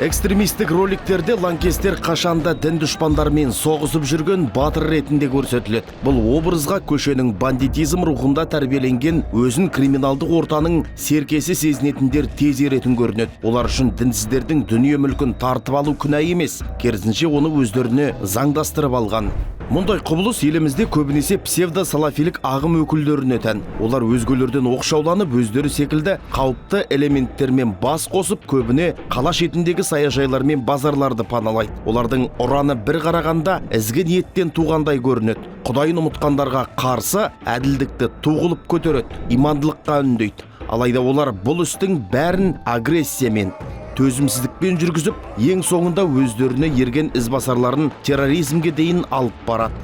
Экстремистік роликтерде лаңкестер қашанда дін дұшпандармен соғысып жүрген батыр ретінде көрсетіледі. Бұл образға көшенің бандитизм рухында тәрбиеленген, өзін криминалдық ортаның серкесі сезінетіндер тез еретін көрінеді. Олар үшін дінсіздердің дүние мүлкін тартып алу күнә емес, керісінше оны өздеріне заңдастырып алған. Мұндай құбылыс елімізде көбінесе псевдо-салафилік ағым өкілдеріне тән. Олар өзгелерден оқшауланып, өздері секілді қауіпті элементтермен бас қосып, көбіне қала шетіндегі саяжайлар мен базарларды паналайды. Олардың ұраны бір қарағанда ізгі ниеттен туғандай көрінеді. Құдайын ұмытқандарға қарсы әділдікті туғылып көтереді, имандылыққа үндейді. Алайда олар бұл істің бәрін агрессиямен, төзімсіздікпен жүргізіп, ең соңында өздеріне ерген ізбасарларын терроризмге дейін алып барады.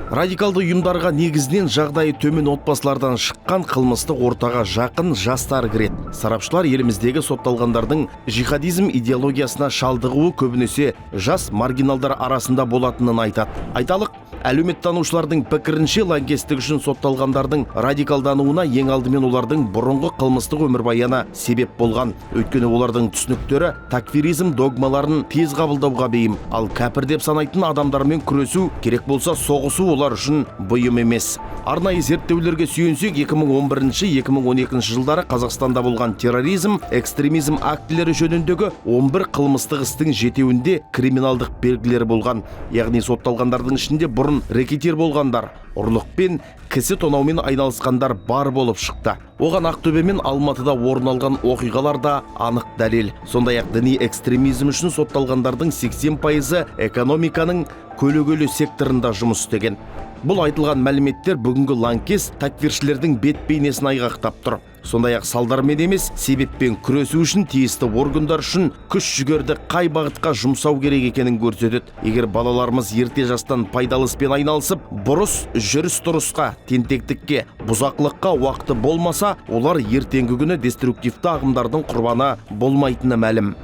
Радикалды ұйымдарға негізінен жағдайы төмен отбасылардан шыққан қылмыстық ортаға жақын жастар кіреді. Сарапшылар еліміздегі сотталғандардың жихадизм идеологиясына шалдығуы көбінесе жас маргиналдар арасында болатынын айтады. Айталық, әлеуметтанушылардың пікірінше лаңкестік үшін сотталғандардың радикалдануына ең алдымен олардың бұрынғы қылмыстық өмірбаяны себеп болған. Өйткені олардың түсініктері такфиризм догмаларын тез қабылдауға бейім. Ал кәпір деп санайтын адамдармен күресу, керек болса соғысу олар үшін бұйым емес. Арнайы зерттеулерге сүйенсек, 2011-2012 жылдары Қазақстанда болған терроризм, экстремизм актілері жөніндегі 11 қылмыстық істің жетеуінде криминалдық белгілері болған. Яғни сотталғандардың ішінде бұрын рекетир болғандар, ұрлықпен, кісі тонаумен айналысқандар бар болып шықты. Оған Ақтөбе мен Алматыда орын алған оқиғалар да анық дәлел. Сондай-ақ діни экстремизм үшін сотталғандардың 80%-ы экономиканың көлегейлі секторында жұмыс істеген. Бұл айтылған мәліметтер бүгінгі лаңкес такфиршілердің бет бейнесін айғақтап тұр. Сондай-ақ салдармен емес, себеппен күресу үшін тиісті органдар үшін күш жүгерді қай бағытқа жұмсау керек екенін көрсетеді. Егер балаларымыз ерте жастан пайдалы іспен айналысып, бұрыс жүріс-тұрысқа, тентектікке, бұзақылыққа уақыты болмаса, олар ертеңгі күні деструктивті ағымдардың құрбаны болмайтыны мәлім.